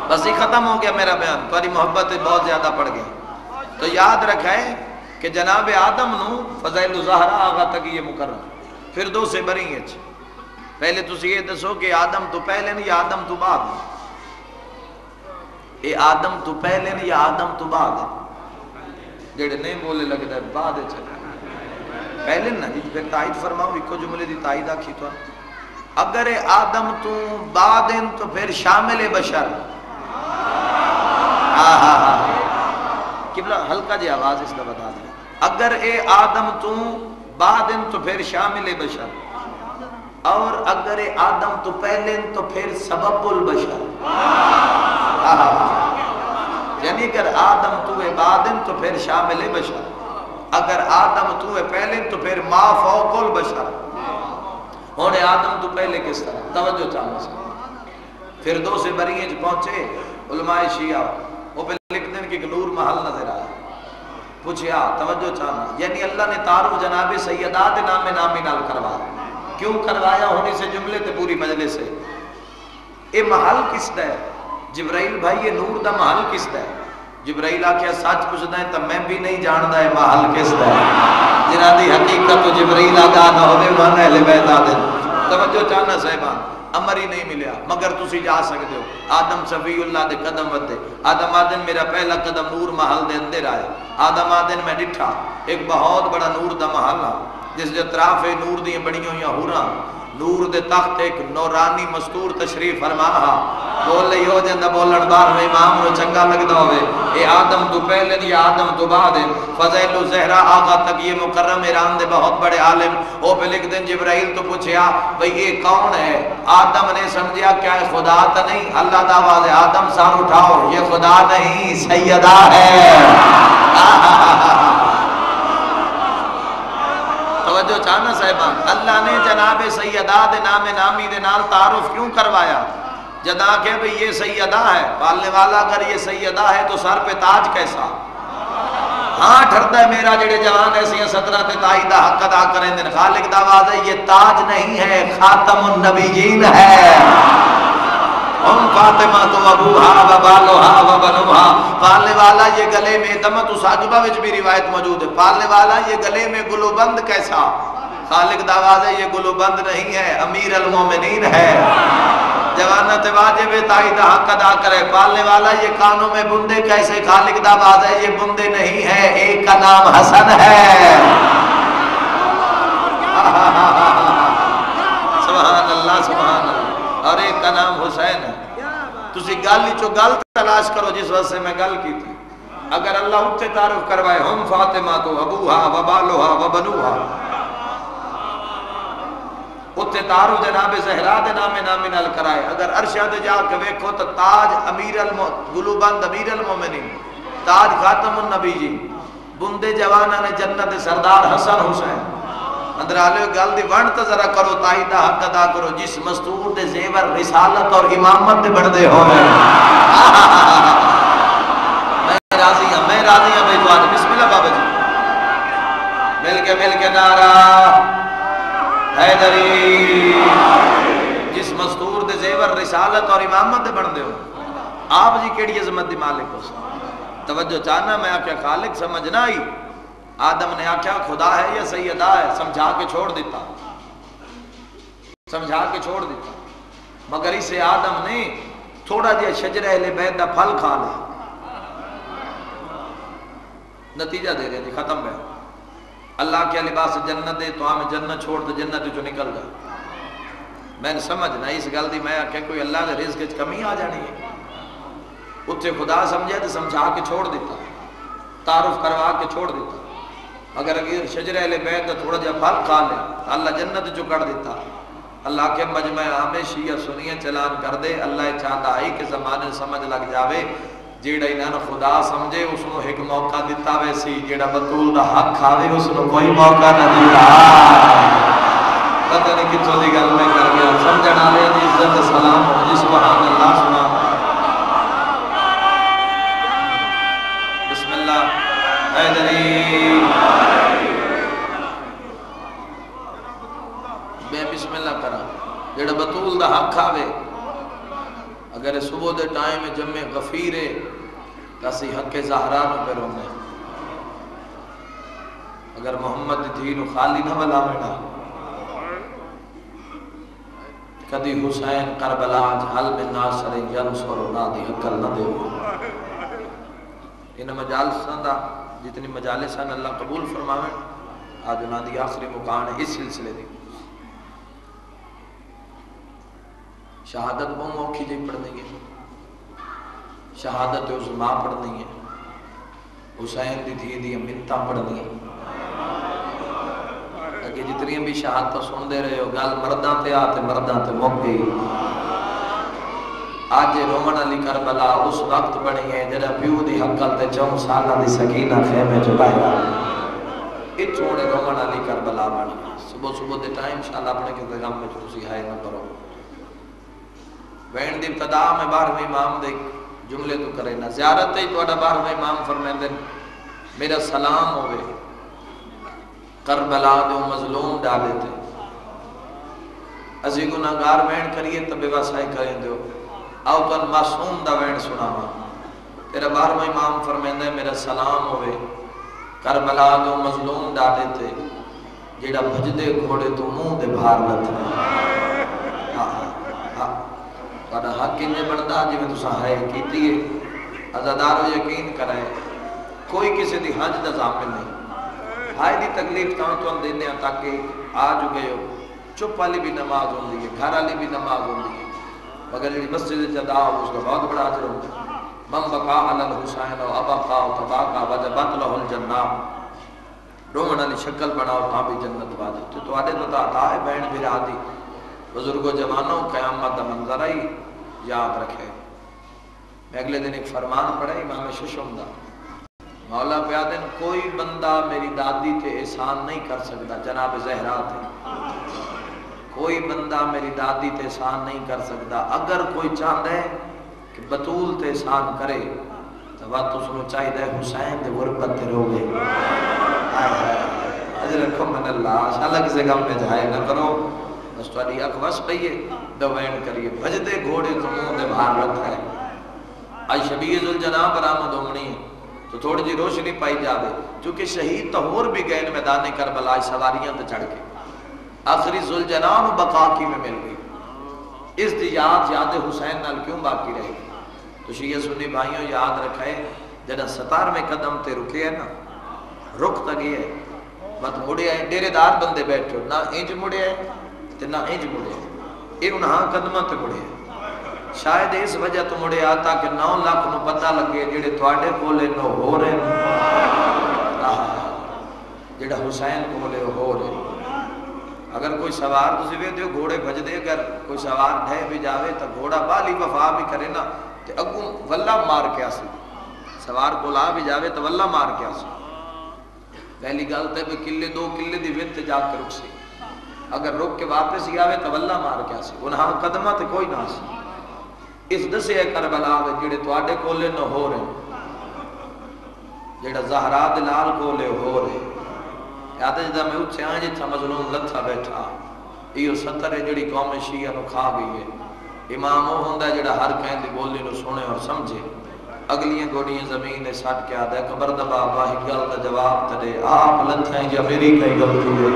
B: بس یہ ختم ہو گیا میرا بیان تمہاری محبت بہت زیادہ پڑ گئی تو یاد رکھیں کہ جناب آدم نو فضائل الزہرا آغا تک یہ مقرر پھر دو سے بری ہیں پہلے تسی یہ دسو کہ آدم تو پہلے نہیں یا آدم تو بعد اے آدم تو پہلے نہیں یا آدم تو بعد جڑے نہیں بولے لگتا ہے بعد چلے پہلے نا جی پھر تائید فرماؤ ایک جملے دی تائید آکھی تو اگر اے آدم تو بعد تو پھر شامل بشر قبلہ ہلکا جی آواز اس کا بتا دیں اگر اے آدم تو بعد تو پھر شامل بشر اور اگر آدم تو پہلے تو پھر سبب البشر یعنی اگر آدم تو بعد تو پھر شامل بشر اگر آدم تو پہلے تو پھر ما فوق البشر ہونے آدم تو پہلے کس طرح توجہ چاہنا سے پھر دو سے بریئے جو پہنچے علماء شیعہ وہ پہ لکھ دیں کہ نور محل نظر آیا پوچھیا توجہ چاہنا یعنی اللہ نے تعارف جناب سیدات نام نامی نال کروایا کیوں کروایا ہونے سے جملے تے پوری مجلس ہے اے محل کس دا ہے جبرائیل بھائی یہ نور دا محل کس دا ہے جبرائیل آکھیا سچ پوچھدا ہے تو میں بھی نہیں جاندا ہے محل کس دا ہے جنہاں دی حقیقت تو جبرائیل آگاہ نہ ہوے من اہل بیت آدے توجہ چاہنا صاحبان امر ہی نہیں ملیا مگر تسی جا سکتے ہو آدم صفی اللہ دے قدم ودے آدم آدن میرا پہلا قدم نور محل دے اندر آئے آدم آدن میں ڈٹھا ایک بہت بڑا نور دا محل آ جس جو اطراف نور دی بڑیوں یا ہورا نور دے تخت ایک نورانی مستور تشریف فرماہا بول لئی ہو جندہ بولن بار میں امام رو چنگا لگتا ہوئے اے آدم تو پہلے یا آدم تو بعد فضائل الزہرا آقا تک یہ مکرم ایران دے بہت بڑے عالم وہ پہ لکھ دیں جبرائیل تو پوچھیا بھئی یہ کون ہے آدم نے سمجھیا کیا خدا تا نہیں اللہ دا آواز ہے آدم سار اٹھاؤ یہ خدا نہیں سیدہ ہے توجہ چاہنا صاحبان اللہ نے جناب سیدہ دے نام نامی دے نال تعارف کیوں کروایا جدا کہ بھئی یہ سیدہ ہے پالنے والا اگر یہ سیدہ ہے تو سر پہ تاج کیسا ہاں ٹھرتا ہے میرا جڑے جوان ایسی ہیں 17 تے تائی دا حق ادا کریں دن خالق دا آواز ہے یہ تاج نہیں ہے خاتم النبیین ہے ام فاطمہ تو ابوہا و بالوہا و بنوہا پالنے والا یہ گلے میں دمت اساجبہ وچ بھی روایت موجود ہے پالنے والا یہ گلے میں گلو بند کیسا خالق دعواز ہے یہ گلو بند نہیں ہے امیر المومنین ہے جوانت واجب تائید حق ادا کرے پالنے والا یہ کانوں میں بندے کیسے خالق دعواز ہے یہ بندے نہیں ہے ایک کا نام حسن ہے سبحان اللہ سبحان اللہ اور ایک کا نام حسین ہے تسی گالی چو گل تلاش کرو جس وقت سے میں گل کی تھی اگر اللہ اتنے تعارف کروائے ہم فاطمہ تو ابوہا و بالوہا و بنوہا اتنے تعارف جناب زہرا دے نام نامی نال کرائے اگر ارشاد جا کے ویکھو تو تاج امیر گلوبند امیر المومنین تاج خاتم النبی جی بندے جوانہ نے جنت سردار حسن حسین اندر آلے گل دی ونڈ ذرا کرو تائیدہ حق ادا کرو جس مستور دے زیور رسالت اور امامت دے بڑھ دے ہوئے میں راضی ہوں بھائی دواد بسم اللہ بابا جی مل کے نعرہ حیدری جس مستور دے زیور رسالت اور امامت دے بڑھ دے ہوئے آپ جی کیڑی عظمت دی مالک ہو توجہ چاہنا میں آکھیا خالق سمجھنا ہی آدم نے آکھیا خدا ہے یا سیدہ ہے سمجھا کے چھوڑ دیتا مگر اسے آدم نے تھوڑا جیا شجرہ اہل بیت دا پھل کھا لے نتیجہ دے رہے تھے ختم ہے اللہ کے لباس جنت دے تو ہمیں جنت چھوڑ دے جنت جو نکل جائے میں نے سمجھنا اس گل دی میں آکھیا کوئی اللہ دے رزق کمی آ جانی ہے اتھے خدا سمجھے تو سمجھا کے چھوڑ دیتا تعارف کروا کے چھوڑ دیتا. اگر شجرہ اہل بیت کا تھوڑا جا پھل کھا لے اللہ جنت چو کر دیتا. اللہ کے مجمع عام شیعہ سنیہ چلان کر دے. اللہ چاہتا ہے کہ زمانے سمجھ لگ جاوے جیڑا انہاں خدا سمجھے اس نو ایک موقع دیتا ویسی جیڑا بطول دا حق کھاوے اس نو کوئی موقع نہ دیتا. پتہ نہیں کتوں دی گل میں کر گیا. سمجھن والے دی عزت سلام ہو جی. سبحان اللہ. سبحان بسم اللہ. حیدری میں بسم اللہ کرا. جیڑا بطول دا حق کھاوے اگر صبح دے ٹائم جمع غفیرے کسی حق زہرا نو پہ رونے. اگر محمد دین خالی نہ بلا بیٹا کدی حسین کربلا حل میں ناصر ینصر نادی عقل نہ دے. ان مجالساں دا جتنی مجالس ہیں اللہ قبول فرماوے. آج انہاں دی آخری مکان ہے اس سلسلے دی. شہادت وہ موقع جی پڑھنی ہے. شہادت عظمیٰ پڑھنی ہے. حسین دی دھی دی منتاں پڑھنی ہے. کہ جتنی بھی شہادت سن دے رہے ہو گل مرداں تے آتے مرداں تے موقع گئی. آج رومن علی کربلا اس وقت بنی ہے جڑا پیو دی حقل تے 4 سالہ دی سکینہ خیمے چ باہر اے چھوڑے رومن علی کربلا بنی. صبح دے ٹائم انشاءاللہ اپنے کے غم میں تسی ہائے نہ کرو. وین دی ابتدا میں 12ویں امام دے جملے تو کرے نہ زیارت تے تہاڈا 12ویں امام فرماندے میرا سلام ہوے کربلا دے مظلوم ڈالے تے اسی گناہگار وین کریے تے بے وسائی کریں دیو آؤ تن معصوم دا وین سناواں. تیرا 12واں امام فرماندے میرا سلام ہوے کربلا دے مظلوم ڈالے تے جیڑا بھجدے گھوڑے تو منہ دے بھار لتھے. تہاڈا حق انج بندا جویں تساں ہے کیتی ہے. عزادارو یقین کرے کوئی کسی دی حج دا ضامن نہیں. ہائے دی تکلیف تو ہم دینے ہیں تاکہ آج گئے ہو چپ والی بھی نماز ہوندی ہے گھر والی بھی نماز ہوندی ہے مگر یہ مسجد جدا ہو اس کا بہت بڑا اجر ہوتا ہے. من بقا علی الحسین و ابقا و تباقا وجبت لہ الجنہ. رومن علی شکل بناؤ تاں بھی جنت واجب. تو آدھے تو عطا ہے بہن بھرا دی بزرگ و جوانوں قیامت دا منظر آئی یاد رکھے. میں اگلے دن ایک فرمان پڑھا امام ششم دا مولا پیادن کوئی بندہ میری دادی تے احسان نہیں کر سکتا. جناب زہرا تھے کوئی بندہ میری دادی تے احسان نہیں کر سکتا. اگر کوئی چاہتا ہے کہ بطول تے احسان کرے تو بات اس کو چاہیے حسین دے غربت تے رو گئے. اجر رکھو من اللہ انشاءاللہ کسی غم میں جائے نہ کرو. بس تھوڑی اک وس پئیے دوین کریے بھجدے گھوڑے تو منہ دے باہر رکھا ہے. آج شبیہ ذوالجناح برآمد ہونی ہے تو تھوڑی جی روشنی پائی جاوے چونکہ شہید تو اور بھی گئے میدان کربلا سواریاں تے چڑھ کے آخری ذوالجناح بقا کی میں مل گئی. اس دی یاد حسین نال کیوں باقی رہے گی. تو شیعہ سنی بھائیوں یاد رکھے جڑا 17ویں قدم تے رکے ہے نا رک تک یہ ہے مت مڑے آئے ڈیرے دار بندے بیٹھو نہ انج مڑے آئے تے نہ انج مڑے آئے. یہ انہاں قدمہ تے مڑے آئے. شاید اس وجہ تو مڑے آتا کہ 9 لاکھ نو پتہ لگے جڑے تواڈے کولے نو ہو رہے جڑا حسین کولے ہو رہے. اگر کوئی سوار تسی وے دیو گھوڑے بھج دے اگر کوئی سوار ڈھے بھی جاوے تو گھوڑا بالی وفا بھی کرے نا تے اگوں واللہ مار کے آسی. سوار کولا بھی جاوے تو واللہ مار کے آسی. پہلی گل تے بھی کلے 2 کلے دی وچ جا کے رک سی. اگر رک کے واپس ہی آوے تو واللہ مار کے آسی. انہاں قدمہ تے کوئی نہ آسی. اس دسے کربلا دے جڑے تواڈے کولے نہ ہو رہے جڑا زہرا دلال کولے ہو رہے. یاد جدا میں اٹھے آن جتھا مظلوم لتھا بیٹھا ایو ستر ہے جڑی قوم شیعہ نو کھا گئی ہے. امام وہ ہوندا جڑا ہر کہیں دی بولی نو سنے اور سمجھے. اگلیاں گوڑیاں زمین نے سٹ کے آدھا قبر دا بابا ہی گل دا جواب تڑے آپ لتھیں یا میری کئی غلطی ہے.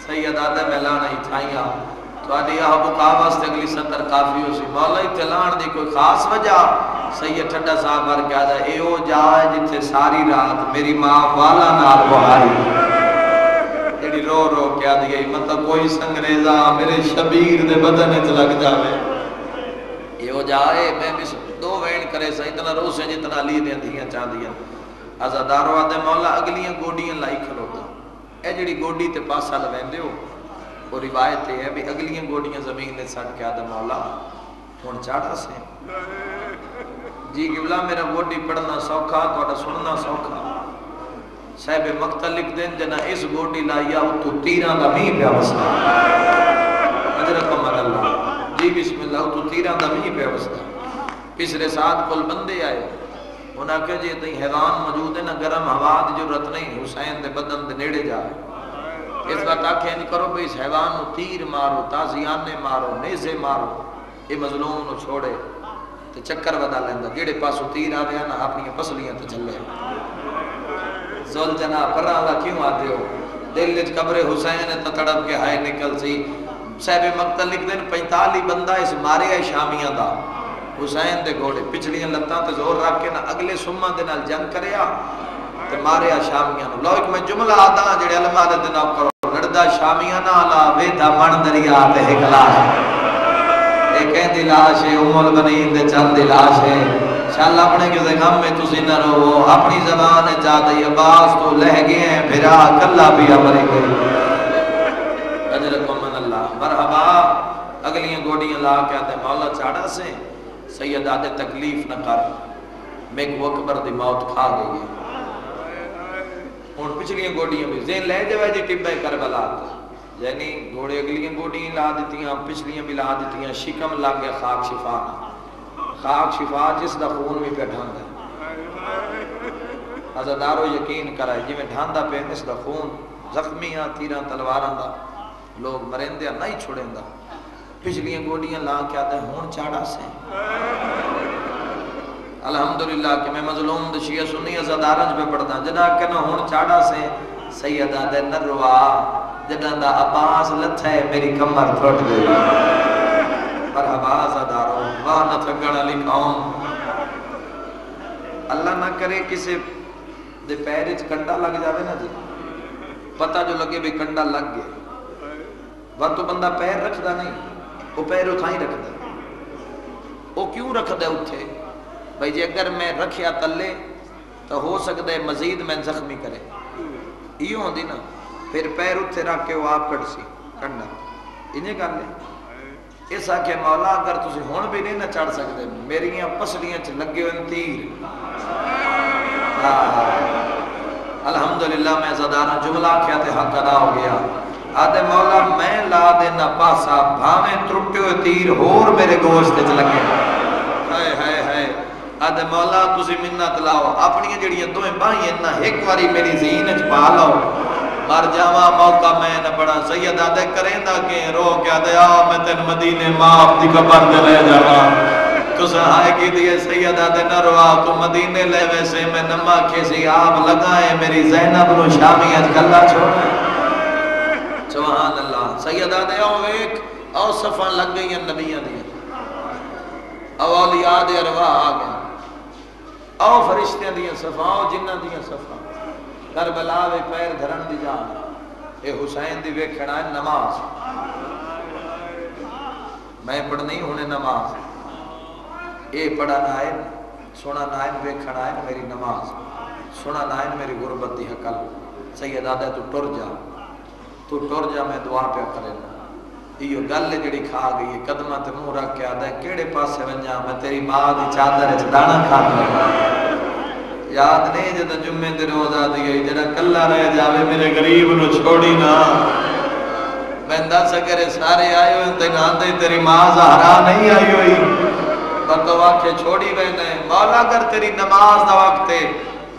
B: سید آدھا میں لانا ہی تھائیاں تو آدھی آہ بکا واسطے اگلی 70 کافی ہو سی. مولا اتلان دی کوئی خاص وجہ سید ٹھڈا صاحب بھر کے آدھا اے او جائے جتھے ساری رات میری ماں والا نال بہاری جڑی رو رو کے آدھی گئی مطلب کوئی سنگریزہ میرے شبیر دے بدن اچ لگ جاوے. اے او جائے میں بھی 2 وین کرے چلے سا اتنا روس ہیں جتنا علی دیا دھیاں چاندیاں ازادارو آدھے مولا اگلیاں گوڑیاں لائی کھلوتا اے جڑی گوڑی تے پاسا لوین دے ہو وہ روایت ہے بھی اگلیاں گوڑیاں زمین نے سٹ کے آدھے مولا ہون چاڑا سے جی قبلہ میرا گوڑی پڑھنا سوکھا توڑا سننا سوکھا صاحب مقتل لکھ دیں جنا اس گوڑی لائیا تو تیران دا مین پہ وستا اجرکم اللہ جی بسم اللہ تو تیران دا مین پہ وستا پسرے ساتھ کل بندے آئے انہاں کہ جی تھی حیوان موجود ہے نا گرم ہوا دی ضرورت نہیں حسین دے بدن دے نیڑے جائے اس وقت آکھیں نہیں کرو بھئی اس حیوان نو تیر مارو تازیانے مارو نیزے مارو یہ مظلوم نو چھوڑے تو چکر ودا لیندہ جیڑے پاسو تیر آوے نا اپنی پسلیاں تو چلے زول جنا پرہ اللہ کیوں آتے ہو دل لچ قبر حسین تا تڑپ کے ہائے نکل سی صاحب مقتل لکھ دیں 45 بندہ اس مارے ہے شامیاں دا حسین دے گھوڑے پچھلیاں لتاں تے زور رکھ کے نا اگلے سمہ دے نال جنگ کریا تے مارے ہے شامیاں لو ایک میں جملہ آدھا جڑے علماء دے دن آپ کرو لڑدہ شامیاں نالا ویدہ من دریا تے ہکلاش ایک این دی لاش ہے امول بنین دے چند دی لاش ہے شاءاللہ اپنے کسی غم میں تسی نہ رہو اپنی زبان چاہتے ہیں عباس تو لہ گئے ہیں پھرا کلہ بھی امرے گئے اجرکم من اللہ مرحبا اگلیاں گوڑیاں لا کے آتے مولا چاڑا سے سید آدھے تکلیف نہ کر میک وہ اکبر دی موت کھا گئی ہے ان پچھلیاں گوڑیاں بھی زین لے جوائے جی ٹبہ کربلا یعنی گھوڑے اگلیاں گوڑیاں لا دیتی ہیں پچھلیاں بھی لا دیتی ہیں شکم لگ گیا خاک شفا خاک شفا جس دا خون بھی پہ ڈھاندا ہے عزادارو یقین کرائے جی میں ڈھاندا پہ اس دا خون زخمیاں تیران تلواراں دا لوگ مرندے نہیں چھوڑیں دا پچھلیاں گوڑیاں لا کے آتے ہیں ہون چاڑا سے الحمدللہ کہ میں مظلوم دا شیعہ سنی عزادارنج پہ پڑھتا جنا کہ نہ ہون چاڑا سے سیدہ دے نروا جنا دا عباس لتھا ہے میری کمر تھوٹ گئی مرحبا عزاداروں واہ نہ تھگڑ علی قوم اللہ نہ کرے کسی دے پیرج کنڈا لگ جاوے نا جی پتہ جو لگے بھی کنڈا لگ گئے وہ تو بندہ پیر رکھ دا نہیں وہ پیر اتھائی رکھ دا وہ کیوں رکھ دا اتھے بھائی جی اگر میں رکھیا تلے تو ہو سکتا ہے مزید میں زخمی کرے یہ ہوں دی نا پھر پیر اتھے رکھ کے وہ آپ کٹ سی کنڈا انہیں کر لیں اس آکے مولا اگر تسی ہون بھی نہیں نہ چڑھ سکتے میریاں پسلیاں چھ لگے ہوئے تیر الحمدللہ میں زدارہ جملہ کیا تے حق ادا ہو گیا آدھے مولا میں لا دینا پاسا بھامیں ترٹے ہوئے تیر ہور میرے گوشت چھ لگے ہائے ہائے ہائے آدھے مولا تسی منت لاؤ اپنی جڑیاں دوئیں بائیں نہ ایک واری میری زین اچ پا لاؤ مر جاواں موقع میں نہ پڑا سید آدھے کریں دا کہ رو کیا دے آؤ میں تین مدینے معاف دی قبر دے لے جاواں تو سہائے کی دیئے سید آدھے نہ روا تو مدینے لے ویسے میں نمہ کسی آپ لگائے میری زینب نو شامی اج کلہ چھوڑے سبحان اللہ سید آدھے آؤ ایک آؤ صفحہ لگ گئی ہیں نبیاں دیا آؤ اولیاء دے ارواح آگئے آؤ فرشتیاں دیا صفحہ آؤ جنہ دیا صفحہ کربلا وے پیر دھرن دی جان اے حسین دی وے کھڑا ہے نماز میں پڑھنی ہونے نماز اے پڑھا نائن سونا نائن وے کھڑا ہے میری نماز سونا نائن میری غربت دی حقل سید آدھے تو ٹر جا میں دعا پہ کرے یہ گل جڑی کھا گئی ہے قدمہ تے منہ رکھ کے آدھے کیڑے پاسے ونجا میں تیری ماں دی چادر اچ دانا کھا گئی یاد نہیں جدہ جمعے دے روزہ دیئے جڑا کلہ رہ جاوے میرے غریب نو چھوڑی نا میں دس اگر سارے آئے ہوئے تے ناندے تیری ماں زہرا نہیں آئی ہوئی بطو واقعے چھوڑی بہنے مولا اگر تیری نماز دا وقت ہے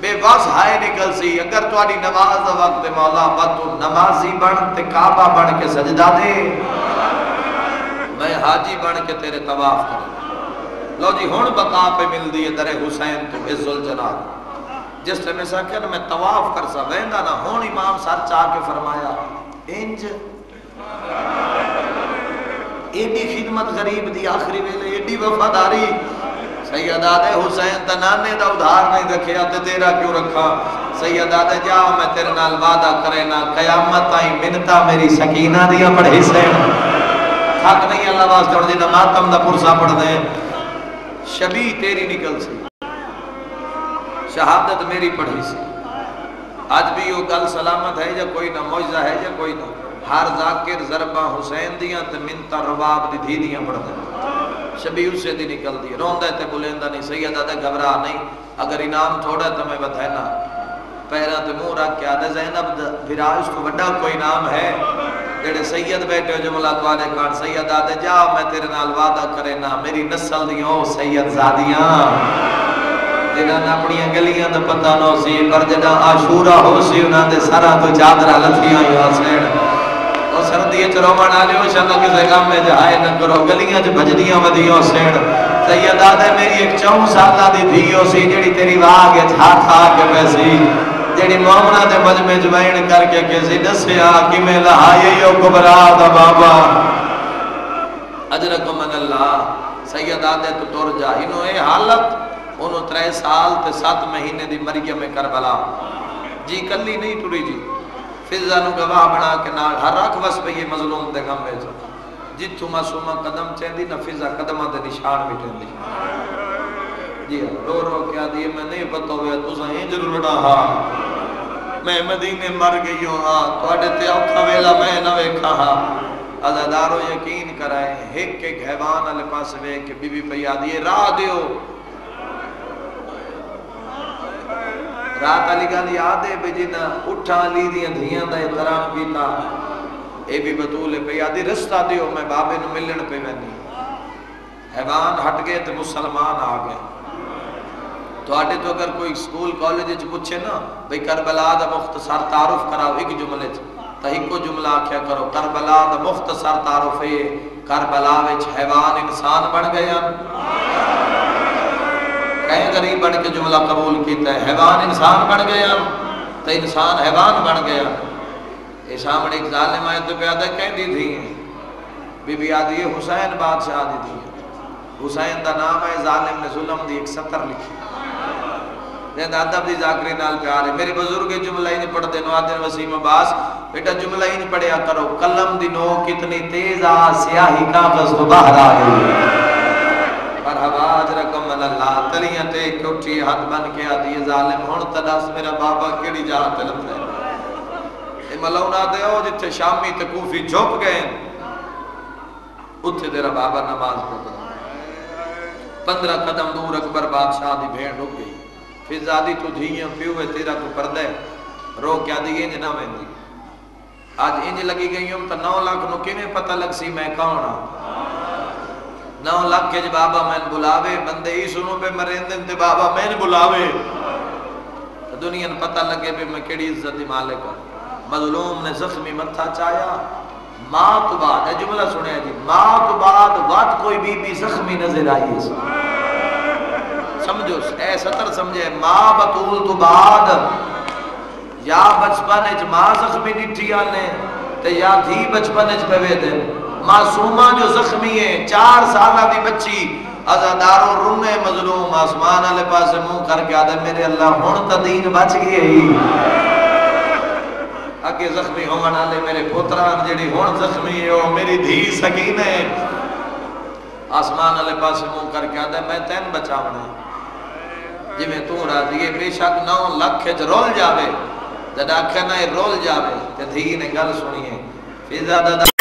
B: بے بس ہائے نکل سی اگر تواری نماز دا وقت ہے مولا بطو نمازی بن تے کعبہ بن کے سجدہ دے میں حاجی بن کے تیرے طواف کرے لو جی ہون بقا پہ مل دیئے در حسین تو عز الجلال جس سے میں سکر میں طواف کر سا ویندہ نہ ہون امام سر چاہ کے فرمایا انج ایڈی خدمت غریب دی آخری ویلے ایڈی وفاداری سید آدھے حسین تنانے دا ادھار نہیں رکھیا تے تیرا کیوں رکھا سید آدھے جاؤ میں تیرے نال وعدہ کرے نا قیامت آئی منتا میری سکینہ دیا پڑھ حسین تھک نہیں اللہ واسطے اور جنہ ماتم دا پرسا پڑھ دیں شبی تیری نکل سی، شہادت میری پڑھی سی۔ آج بھی وہ گل سلامت ہے یا کوئی نہ، معجزہ ہے یا کوئی نہ۔ ہر ذاکر ضربہ حسین دیاں تے منتا رباب دی دھی دیاں پڑھ دیں، شبی اسے دی نکل دی، روندہ تے بلیندہ نہیں، سیدہ تے گھبرا نہیں، اگر انعام تھوڑا تو میں بتائے نا، پیرہ تے منہ رکھ کے آدھے زینب پھر اس کو بڑا کوئی نام ہے، جڑے سید بیٹھے ہو جملہ توالے کان، سید آدھے جا میں تیرے نال وعدہ کرے نا، میری نسل دیوں سید زادیاں جنہاں نے اپنی گلیاں دا پتہ نہ سی، پر جنہاں عاشورہ ہو سی انہاں دے سارا تو چادرہ لتھیاں ہی حسین، تو سردی چرومن آلے ہو شاءاللہ کسے کام میں جہائے نہ کرو، گلیاں جو بجدیاں ودیوں حسین، سید آدھے میری ایک 4 سالہ دی تھی ہو سی جڑی تیری واگ ہاتھ آکے پیسی، جڑی مومنہ دے مجمع جوائن کر کے کسی دسیا کہ میں لہائے یو کبرا دا بابا اجرکم من اللہ۔ سید آدھے تو ٹور جا، انہوں اے حالت انہوں 3 سال تے 7 مہینے دی مریم کربلا جی کلی نہیں ٹوری جی، فضا نو گواہ بنا کے نال ہر رکھ بس پہ یہ مظلوم دے غم میں جتھو معصومہ قدم چیندی نہ فضا قدمہ دے نشان مٹھیں دی جی رو رو کیا دیئے میں نہیں پتہ ہوئے تُسا ہنجر لڑا ہاں میں مدینے مر گئی ہوں ہاں توڑے تے اوکھا ویلا میں نہ ویکھا ہاں عزادارو یقین کرائے ایک ایک حیوان علی پاس وے کہ بی بی پہ یادیے راہ دیو رات علی گل یاد ہے بے جنہ اٹھا لی دیاں دھیاں دا احترام کیتا اے بھی بطول پہ یادی رستہ دیو میں بابے نو ملن پہ وینی حیوان ہٹ گئے تو مسلمان آ گئے تو آٹے تو اگر کوئی سکول کالج جو پوچھے نا بھئی کربلا دا مختصر تعارف کراؤ ایک جملے تا ایک کو جملہ آکھیا کرو کربلا دا مختصر تعارف ہے کربلا وچ حیوان انسان بن گیا کہیں غریب بن کے جملہ قبول کیتا ہے حیوان انسان بن گیا تو انسان حیوان بن گیا اے سامنے ایک ظالم آئے تو پیادہ کہیں دی تھی بی بی آدھی حسین بادشاہ دی تھی حسین دا نام ہے ظالم نے ظلم دی ایک سطر لکھی زید ادب دی ذاکری نال پیارے میرے بزرگ جملہ ہی نہیں پڑھتے نوادن وسیم عباس بیٹا جملہ ہی نہیں پڑھیا کرو قلم دی نو کتنی تیز آ سیاہی کاغذ تو باہر آئی مرحبا اجرکم من اللہ تلیاں تے کٹھی ہاتھ بن کے آدھی ظالم ہون تداس میرا بابا کیڑی جہاں تلف ہے اے ملونا دے ہو جتھے شامی تے کوفی جھوک گئے اتھے تیرا بابا نماز پڑھتا 15 قدم دور اکبر بادشاہ دی بھیڑ رک گئی پھر زادی تو دھیاں پیوے تیرا کو پردے رو کیا دی انج نہ ویندی آج انج لگی گئی ہوں تو 9 لاکھ نو کیویں پتہ لگ سی میں کون ہاں 9 لاکھ کے بابا میں بلاوے بندے ہی سنو پہ مریندن تے بابا میں بلاوے دنیا نے پتہ لگے پہ میں کیڑی عزت مالک ہوں مظلوم نے زخمی متھا چایا ماں تو بعد ہے جملہ سنے جی ماں تو بعد وقت کوئی بی زخمی نظر آئی ہے سمجھو اے سطر سمجھے ماں بطول تو بعد یا بچپن اچ ماں زخمی ڈٹھی آنے تے یا دھی بچپن اچ پہ دے معصومہ جو زخمی ہے 4 سالہ دی بچی عزادارو رونے مظلوم آسمان علی پاس منہ کر کے آدھے میرے اللہ ہون تا دین بچ گئے ہی اگے زخمی ہون آلے میرے پتران جڑی ہون زخمی ہے وہ میری دھی سکینے آسمان علی پاس منہ کر کے آدھے میں تین بچاونے جی میں تو راضی ہے بے شک 9 لاکھ رول جاوے جد آکھے نہ رول جاوے تے دھی نے گل سنیے فیضا دادا